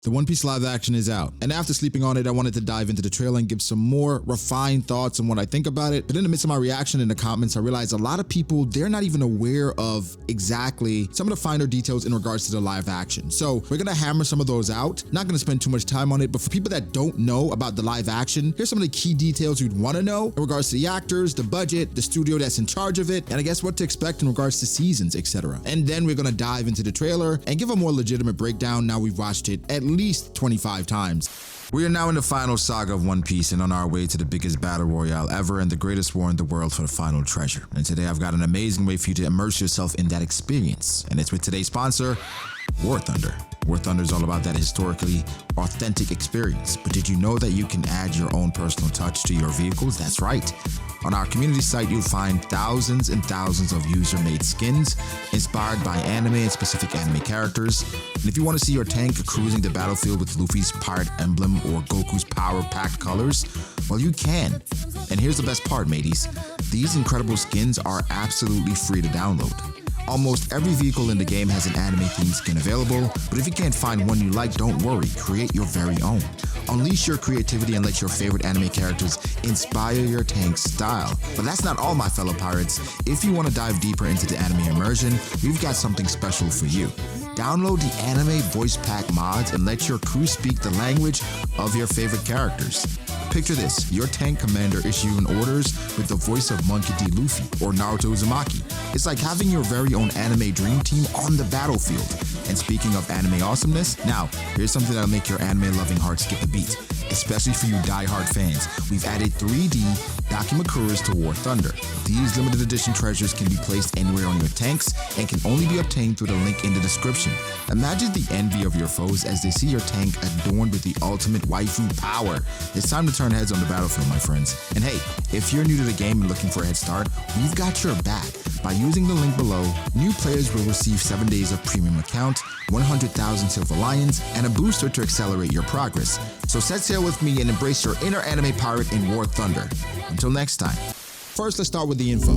The One Piece live action is out, and after sleeping on it, I wanted to dive into the trailer and give some more refined thoughts on what I think about it. But in the midst of my reaction in the comments, I realized a lot of people, they're not even aware of exactly some of the finer details in regards to the live action. So we're gonna hammer some of those out. Not gonna spend too much time on it, but for people that don't know about the live action, here's some of the key details you'd wanna know in regards to the actors, the budget, the studio that's in charge of it, and I guess what to expect in regards to seasons, etc. And then we're gonna dive into the trailer and give a more legitimate breakdown now we've watched it at least 25 times. We are now in the final saga of One Piece and on our way to the biggest battle royale ever and the greatest war in the world for the final treasure. And today I've got an amazing way for you to immerse yourself in that experience. And it's with today's sponsor, War Thunder. War Thunder is all about that historically authentic experience. But did you know that you can add your own personal touch to your vehicles? That's right. On our community site, you'll find thousands and thousands of user-made skins inspired by anime and specific anime characters. And if you want to see your tank cruising the battlefield with Luffy's pirate emblem or Goku's power-packed colors, well, you can. And here's the best part, mateys. These incredible skins are absolutely free to download. Almost every vehicle in the game has an anime-themed skin available, but if you can't find one you like, don't worry, create your very own. Unleash your creativity and let your favorite anime characters inspire your tank's style. But that's not all, my fellow pirates. If you want to dive deeper into the anime immersion, we've got something special for you. Download the anime voice pack mods and let your crew speak the language of your favorite characters. Picture this, your tank commander issuing orders with the voice of Monkey D. Luffy or Naruto Uzumaki. It's like having your very own anime dream team on the battlefield. And speaking of anime awesomeness, now, here's something that'll make your anime-loving heart skip a beat. Especially for you die-hard fans, we've added 3D Dakimakuras to War Thunder. These limited edition treasures can be placed anywhere on your tanks and can only be obtained through the link in the description. Imagine the envy of your foes as they see your tank adorned with the ultimate waifu power. It's time to turn heads on the battlefield, my friends. And hey, if you're new to the game and looking for a head start, we've got your back. By using the link below, new players will receive 7 days of premium account, 100,000 silver lions, and a booster to accelerate your progress. So set sail with me and embrace your inner anime pirate in War Thunder. Until next time. First, let's start with the info.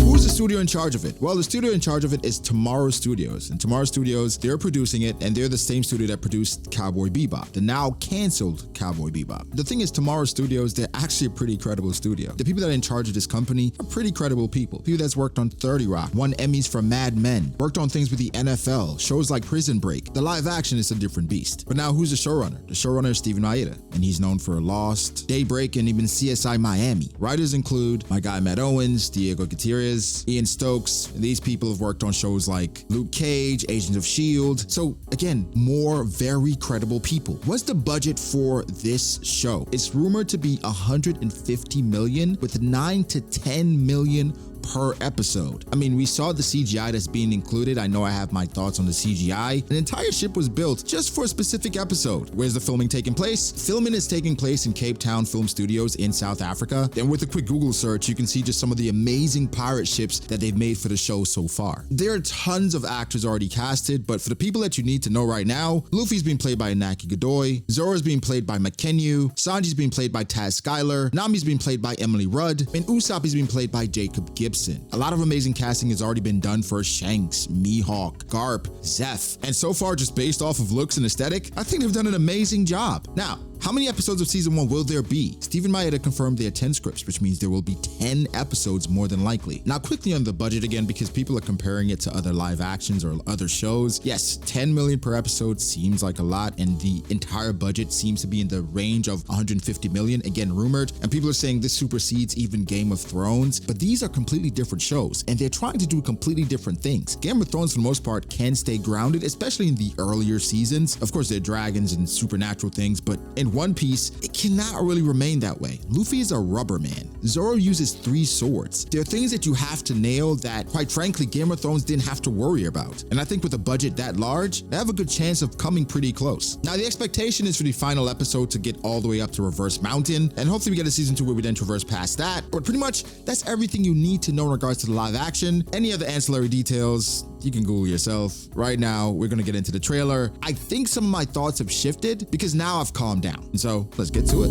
Who's the studio in charge of it? Well, the studio in charge of it is Tomorrow Studios. And Tomorrow Studios, they're producing it, and they're the same studio that produced Cowboy Bebop, the now canceled Cowboy Bebop. The thing is, Tomorrow Studios, they're actually a pretty credible studio. The people that are in charge of this company are pretty credible people. People that's worked on 30 Rock, won Emmys for Mad Men, worked on things with the NFL, shows like Prison Break. The live action is a different beast. But now, who's the showrunner? The showrunner is Steven Maeda, and he's known for Lost, Daybreak, and even CSI Miami. Writers include my guy Matt Owens, Diego Gutierrez, Ian Stokes. These people have worked on shows like Luke Cage, Agents of S.H.I.E.L.D. So again, more very credible people. What's the budget for this show? It's rumored to be 150 million with 9 to 10 million per episode. I mean, we saw the CGI that's being included. I know I have my thoughts on the CGI. An entire ship was built just for a specific episode. Where's the filming taking place? Filming is taking place in Cape Town Film Studios in South Africa. Then with a quick Google search, you can see just some of the amazing pirate ships that they've made for the show so far. There are tons of actors already casted, but for the people that you need to know right now, Luffy's being played by Inaki Godoy, Zoro's being played by Makenyu, Sanji's being played by Taz Skylar, Nami's being played by Emily Rudd, and Usopp's being played by Jacob Gibson. A lot of amazing casting has already been done for Shanks, Mihawk, Garp, Zeph, and so far, just based off of looks and aesthetic, I think they've done an amazing job. Now, how many episodes of season 1 will there be? Steven Maeda confirmed there are 10 scripts, which means there will be 10 episodes more than likely. Now, quickly on the budget again, because people are comparing it to other live actions or other shows. Yes, 10 million per episode seems like a lot, and the entire budget seems to be in the range of 150 million, again rumored, and people are saying this supersedes even Game of Thrones, but these are completely different shows, and they're trying to do completely different things. Game of Thrones, for the most part, can stay grounded, especially in the earlier seasons. Of course, there are dragons and supernatural things, but in One Piece, it cannot really remain that way. Luffy is a rubber man. Zoro uses 3 swords. There are things that you have to nail that, quite frankly, Game of Thrones didn't have to worry about. And I think with a budget that large, they have a good chance of coming pretty close. Now, the expectation is for the final episode to get all the way up to Reverse Mountain, and hopefully we get a season 2 where we then traverse past that. But pretty much, that's everything you need to know in regards to the live action. Any other ancillary details, you can Google yourself. Right now, we're gonna get into the trailer. I think some of my thoughts have shifted because now I've calmed down. So let's get to it.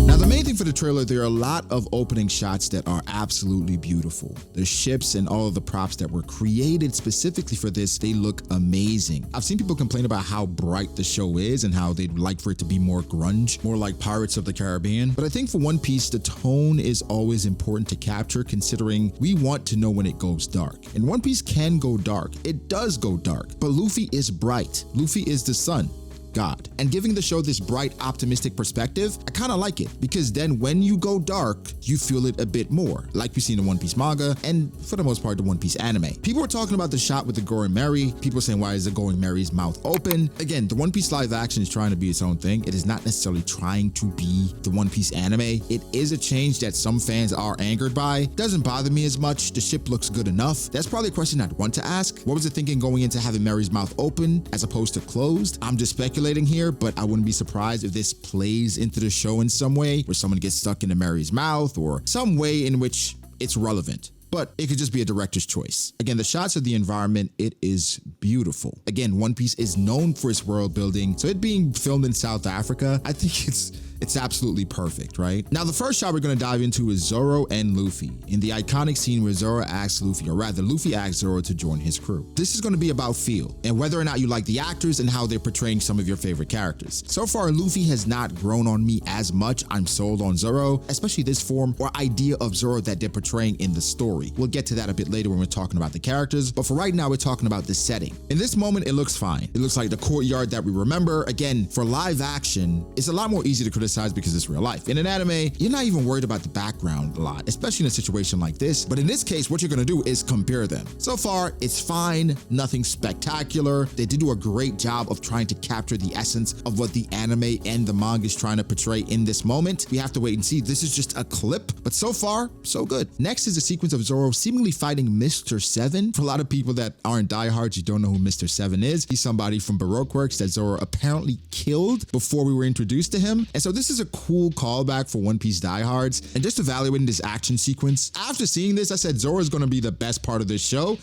Now, the The main thing for the trailer, there are a lot of opening shots that are absolutely beautiful. The ships and all of the props that were created specifically for this, they look amazing. I've seen people complain about how bright the show is and how they'd like for it to be more grunge, more like Pirates of the Caribbean. But I think for One Piece, the tone is always important to capture, considering we want to know when it goes dark. And One Piece can go dark. It does go dark, but Luffy is bright. Luffy is the sun. God. And giving the show this bright, optimistic perspective, I kind of like it, because then when you go dark, you feel it a bit more, like we see in the One Piece manga, and for the most part, the One Piece anime. People were talking about the shot with the Going Merry. People saying, why is the Going Merry's mouth open? Again, the One Piece live action is trying to be its own thing. It is not necessarily trying to be the One Piece anime. It is a change that some fans are angered by. Doesn't bother me as much. The ship looks good enough. That's probably a question I'd want to ask. What was the thinking going into having Merry's mouth open as opposed to closed? I'm just speculating here, but I wouldn't be surprised if this plays into the show in some way, where someone gets stuck into Merry's mouth or some way in which it's relevant. But it could just be a director's choice. Again, the shots of the environment, it is beautiful. Again, One Piece is known for its world building, so it being filmed in South Africa, I think it's absolutely perfect, right? Now, the first shot we're going to dive into is Zoro and Luffy in the iconic scene where Zoro asks Luffy, or rather Luffy asks Zoro to join his crew. This is going to be about feel and whether or not you like the actors and how they're portraying some of your favorite characters. So far, Luffy has not grown on me as much. I'm sold on Zoro, especially this form or idea of Zoro that they're portraying in the story. We'll get to that a bit later when we're talking about the characters, but for right now, we're talking about the setting. In this moment, it looks fine. It looks like the courtyard that we remember. Again, for live action, it's a lot more easy to criticize because it's real life. In an anime, you're not even worried about the background a lot, especially in a situation like this. But in this case, what you're going to do is compare them. So far, it's fine, nothing spectacular. They did do a great job of trying to capture the essence of what the anime and the manga is trying to portray in this moment. We have to wait and see. This is just a clip, but so far, so good. Next is a sequence of Zoro seemingly fighting Mr. Seven. For a lot of people that aren't diehards, you don't know who Mr. Seven is. He's somebody from Baroque Works that Zoro apparently killed before we were introduced to him. And so this is a cool callback for One Piece diehards. And just evaluating this action sequence, after seeing this, I said Zoro is going to be the best part of this show.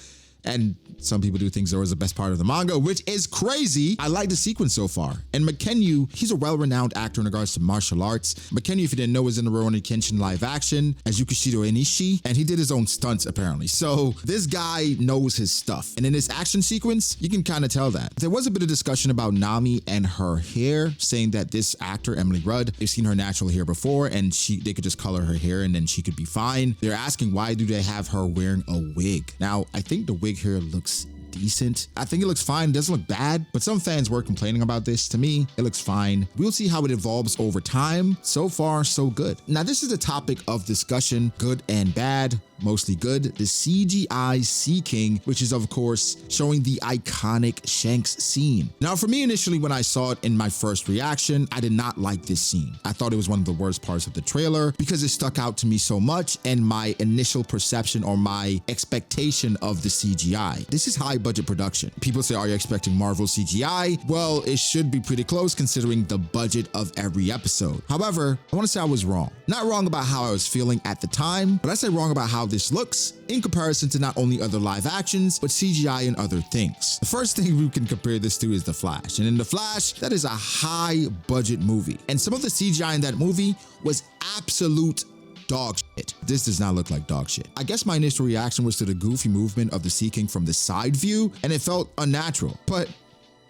And some people do think Zoro is the best part of the manga, which is crazy. I like the sequence so far. And Makenyu, he's a well-renowned actor in regards to martial arts. Makenyu, if you didn't know, was in the Rurouni Kenshin live action as Yukishiro Enishi, and he did his own stunts apparently. So this guy knows his stuff. And in this action sequence, you can kind of tell that. There was a bit of discussion about Nami and her hair, saying that this actor, Emily Rudd, they've seen her natural hair before, and they could just color her hair and then she could be fine. They're asking, why do they have her wearing a wig? Now, I think the wig here looks decent. I think it looks fine. It doesn't look bad, but some fans were complaining about this. To me, it looks fine. We'll see how it evolves over time. So far, so good. Now, this is a topic of discussion, good and bad. Mostly good. The CGI Sea King, which is of course showing the iconic Shanks scene. Now, for me initially, when I saw it in my first reaction, I did not like this scene. I thought it was one of the worst parts of the trailer because it stuck out to me so much, and my initial perception or my expectation of the CGI. This is high budget production. People say, are you expecting Marvel CGI? Well, it should be pretty close considering the budget of every episode. However, I want to say I was wrong. Not wrong about how I was feeling at the time, but I say wrong about how this looks in comparison to not only other live actions, but CGI and other things. The first thing we can compare this to is The Flash. And in The Flash, that is a high budget movie. And some of the CGI in that movie was absolute dog shit. This does not look like dog shit. I guess my initial reaction was to the goofy movement of the Sea King from the side view, and it felt unnatural. But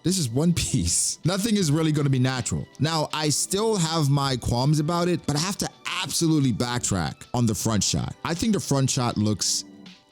this is One Piece. Nothing is really going to be natural. Now, I still have my qualms about it, but I have to absolutely backtrack on the front shot. I think the front shot looks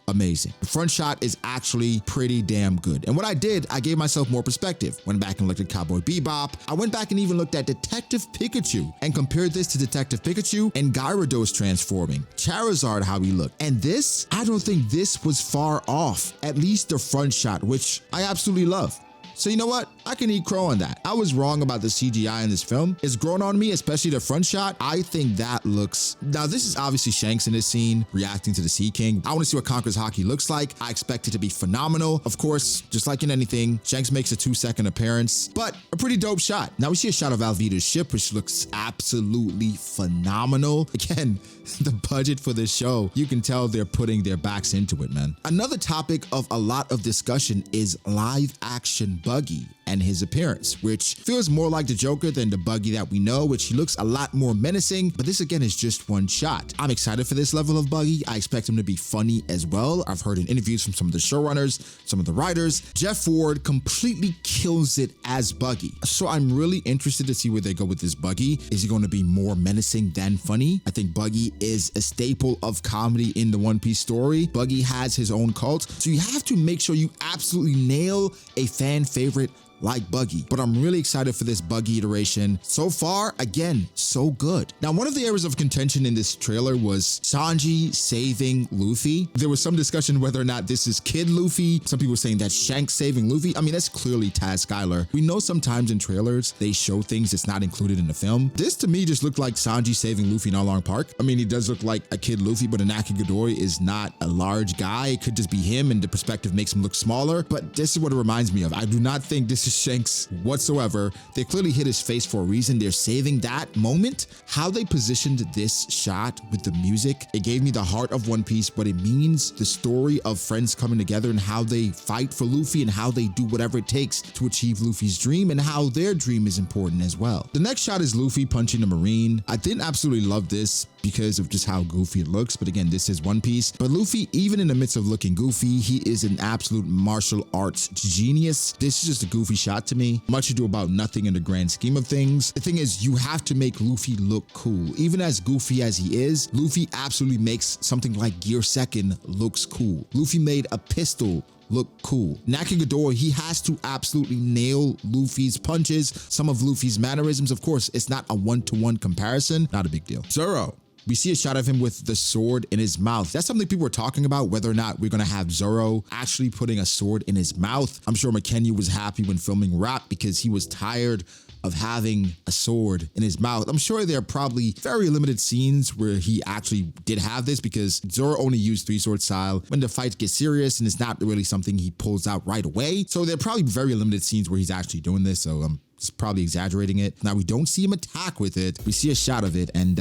amazing. The front shot is actually pretty damn good. And what I did, I gave myself more perspective. Went back and looked at Cowboy Bebop. I went back and even looked at Detective Pikachu and compared this to Detective Pikachu and Gyarados transforming. Charizard, how he looked. And this, I don't think this was far off. At least the front shot, which I absolutely love. So you know what? I can eat crow on that. I was wrong about the CGI in this film. It's grown on me, especially the front shot. I think that looks... Now, this is obviously Shanks in this scene reacting to the Sea King. I want to see what Conqueror's Haki looks like. I expect it to be phenomenal. Of course, just like in anything, Shanks makes a 2-second appearance, but a pretty dope shot. Now we see a shot of Alvida's ship, which looks absolutely phenomenal. Again, the budget for this show, you can tell they're putting their backs into it, man. Another topic of a lot of discussion is live action Buggy and his appearance, which feels more like the Joker than the Buggy that we know, which he looks a lot more menacing, but this again is just one shot. I'm excited for this level of Buggy. I expect him to be funny as well. I've heard in interviews from some of the showrunners, some of the writers, Jeff Ford completely kills it as Buggy. So I'm really interested to see where they go with this Buggy. Is he going to be more menacing than funny? I think Buggy is a staple of comedy in the One Piece story. Buggy has his own cult, so you have to make sure you absolutely nail a fan favorite like Buggy. But I'm really excited for this Buggy iteration. So far, again, so good. Now, one of the areas of contention in this trailer was Sanji saving Luffy. There was some discussion whether or not this is Kid Luffy. Some people were saying that's Shanks saving Luffy. I mean, that's clearly Taz Skylar. We know sometimes in trailers, they show things that's not included in the film. This to me just looked like Sanji saving Luffy in Arlong Park. I mean, he does look like a Kid Luffy, but Inaki Ghidorah is not a large guy. It could just be him and the perspective makes him look smaller. But this is what it reminds me of. I do not think this is Shanks whatsoever. They clearly hit his face for a reason. They're saving that moment. How they positioned this shot with the music, it gave me the heart of One Piece, what it means, the story of friends coming together and how they fight for Luffy and how they do whatever it takes to achieve Luffy's dream and how their dream is important as well. The next shot is Luffy punching a Marine. I didn't absolutely love this because of just how goofy it looks, but again, this is One Piece. But Luffy, even in the midst of looking goofy, he is an absolute martial arts genius. This is just a goofy shot to me. Much ado about nothing in the grand scheme of things. The thing is, you have to make Luffy look cool. Even as goofy as he is, Luffy absolutely makes something like Gear Second looks cool. Luffy made a pistol look cool. Inaki Ghidorah, he has to absolutely nail Luffy's punches, some of Luffy's mannerisms. Of course, it's not a one-to-one comparison, not a big deal. Zoro. We see a shot of him with the sword in his mouth. That's something people were talking about, whether or not we're going to have Zoro actually putting a sword in his mouth. I'm sure McKenna was happy when filming Rap because he was tired of having a sword in his mouth. I'm sure there are probably very limited scenes where he actually did have this because Zoro only used three sword style when the fights get serious and it's not really something he pulls out right away. So there are probably very limited scenes where he's actually doing this. So it's probably exaggerating it. Now we don't see him attack with it. We see a shot of it and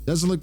doesn't look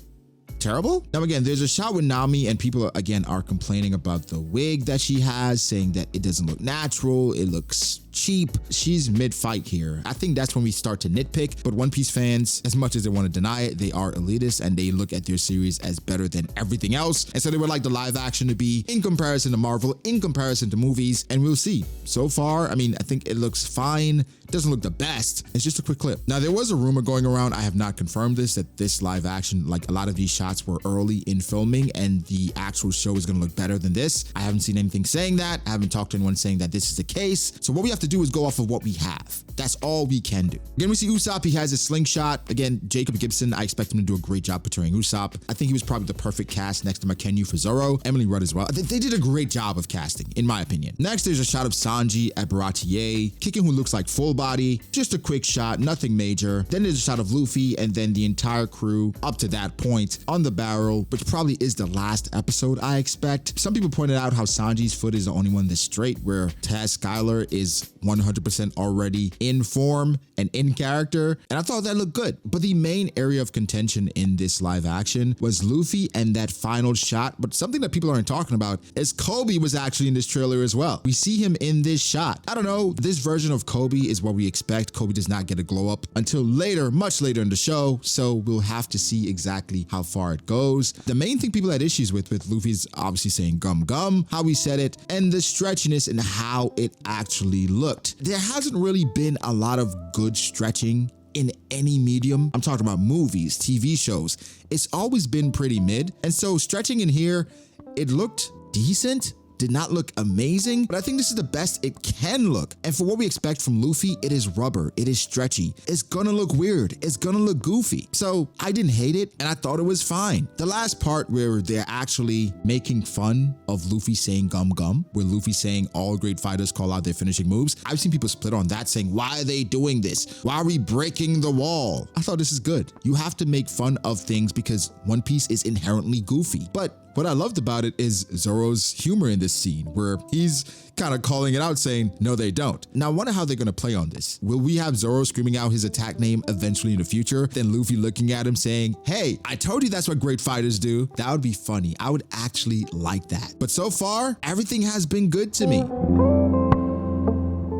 terrible. Now again, there's a shot with Nami and people again are complaining about the wig that she has, saying that it doesn't look natural, it looks cheap. She's mid-fight here. I think that's when we start to nitpick, but One Piece fans, as much as they want to deny it, they are elitist and they look at their series as better than everything else. And so they would like the live action to be in comparison to Marvel, in comparison to movies, and we'll see. So far, I mean, I think it looks fine. It doesn't look the best. It's just a quick clip. Now, there was a rumor going around, I have not confirmed this, that this live action, like a lot of these shots were early in filming and the actual show is going to look better than this. I haven't seen anything saying that. I haven't talked to anyone saying that this is the case. So what we have to do is go off of what we have. That's all we can do. Again, we see Usopp, he has a slingshot. Again, Jacob Gibson, I expect him to do a great job portraying Usopp. I think he was probably the perfect cast next to McKenna for Zoro. Emily Rudd as well. They did a great job of casting, in my opinion. Next, there's a shot of Sanji at Baratier, kicking who looks like full body. Just a quick shot, nothing major. Then there's a shot of Luffy and then the entire crew up to that point on the barrel, which probably is the last episode, I expect. Some people pointed out how Sanji's foot is the only one that's straight, where Taz Skylar is 100% already in form and in character, and I thought that looked good. But the main area of contention in this live action was Luffy and that final shot, but something that people aren't talking about is Kobe was actually in this trailer as well. We see him in this shot. I don't know, this version of Kobe is what we expect. Kobe does not get a glow up until later, much later in the show, so we'll have to see exactly how far it goes. The main thing people had issues with Luffy's obviously saying gum gum, how he said it, and the stretchiness and how it actually looked. There hasn't really been a lot of good stretching in any medium. I'm talking about movies, TV shows. It's always been pretty mid. And so stretching in here, it looked decent. Did not look amazing, but I think this is the best it can look. And for what we expect from Luffy, it is rubber, it is stretchy. It's gonna look weird, it's gonna look goofy. So I didn't hate it and I thought it was fine. The last part where they're actually making fun of Luffy saying gum gum, where Luffy's saying all great fighters call out their finishing moves. I've seen people split on that saying, why are they doing this? Why are we breaking the wall? I thought this is good. You have to make fun of things because One Piece is inherently goofy. But what I loved about it is Zoro's humor in this scene, where he's kind of calling it out saying, no, they don't. Now, I wonder how they're going to play on this. Will we have Zoro screaming out his attack name eventually in the future? Then Luffy looking at him saying, hey, I told you that's what great fighters do. That would be funny. I would actually like that. But so far, everything has been good to me.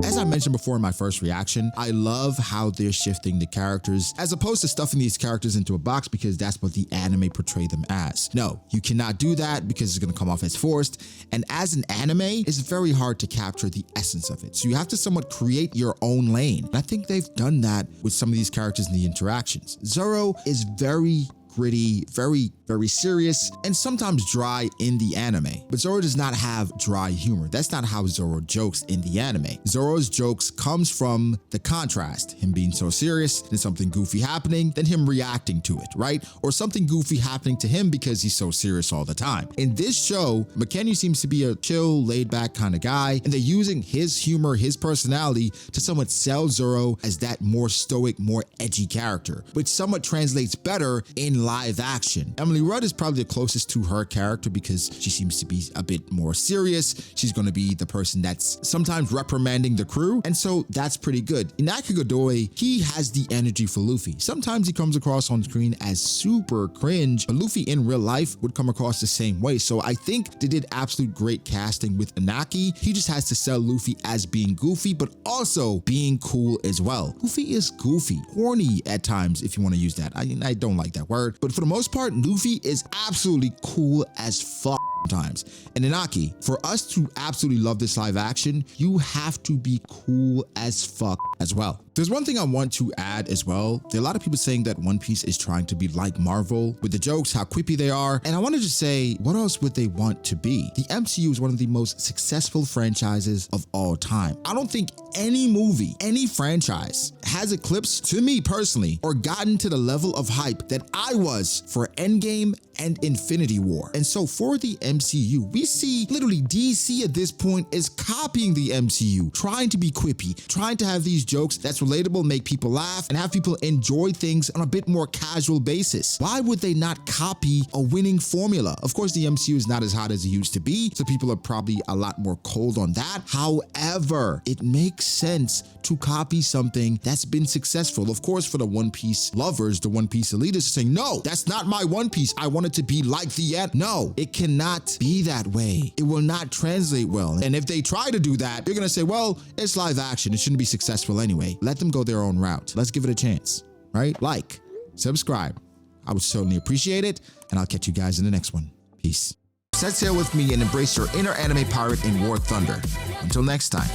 As I I mentioned before in my first reaction, I love how they're shifting the characters as opposed to stuffing these characters into a box because that's what the anime portray them as. No, you cannot do that because it's going to come off as forced. And as an anime, it's very hard to capture the essence of it. So you have to somewhat create your own lane. And I think they've done that with some of these characters in the interactions. Zoro is very gritty, very serious, and sometimes dry in the anime. But Zoro does not have dry humor. That's not how Zoro jokes in the anime. Zoro's jokes comes from the contrast, him being so serious, then something goofy happening, then him reacting to it, right? Or something goofy happening to him because he's so serious all the time. In this show, McKenny seems to be a chill, laid-back kind of guy, and they're using his humor, his personality to somewhat sell Zoro as that more stoic, more edgy character, which somewhat translates better in live action. Emily Rudd is probably the closest to her character because she seems to be a bit more serious. She's going to be the person that's sometimes reprimanding the crew, and so that's pretty good. Inaki Godoy, he has the energy for Luffy. Sometimes he comes across on screen as super cringe, but Luffy in real life would come across the same way. So I think they did absolute great casting with Inaki. He just has to sell Luffy as being goofy, but also being cool as well. Luffy is goofy, horny at times, if you want to use that. I don't like that word, but for the most part, Luffy is absolutely cool as fuck sometimes. And Inaki, for us to absolutely love this live action, you have to be cool as fuck as well. There's one thing I want to add as well. There are a lot of people saying that One Piece is trying to be like Marvel with the jokes, how quippy they are. And I wanted to say, what else would they want to be? The MCU is one of the most successful franchises of all time. I don't think any movie, any franchise has eclipsed, to me personally, or gotten to the level of hype that I was for Endgame and Infinity War. And so for the MCU, we see literally DC at this point is copying the MCU, trying to be quippy, trying to have these jokes that's relatable, make people laugh, and have people enjoy things on a bit more casual basis. Why would they not copy a winning formula? Of course, the MCU is not as hot as it used to be, so people are probably a lot more cold on that. However, it makes sense to copy something that's been successful. Of course, for the One Piece lovers, the One Piece elitists saying, no, that's not my One Piece. I want it to be like the end. No, it cannot be that way. It will not translate well. And if they try to do that, you're gonna say, well, it's live action. It shouldn't be successful anyway. Let them go their own route. Let's give it a chance, right? Like, subscribe. I would certainly appreciate it, and I'll catch you guys in the next one. Peace. Set sail with me and embrace your inner anime pirate in War Thunder. Until next time.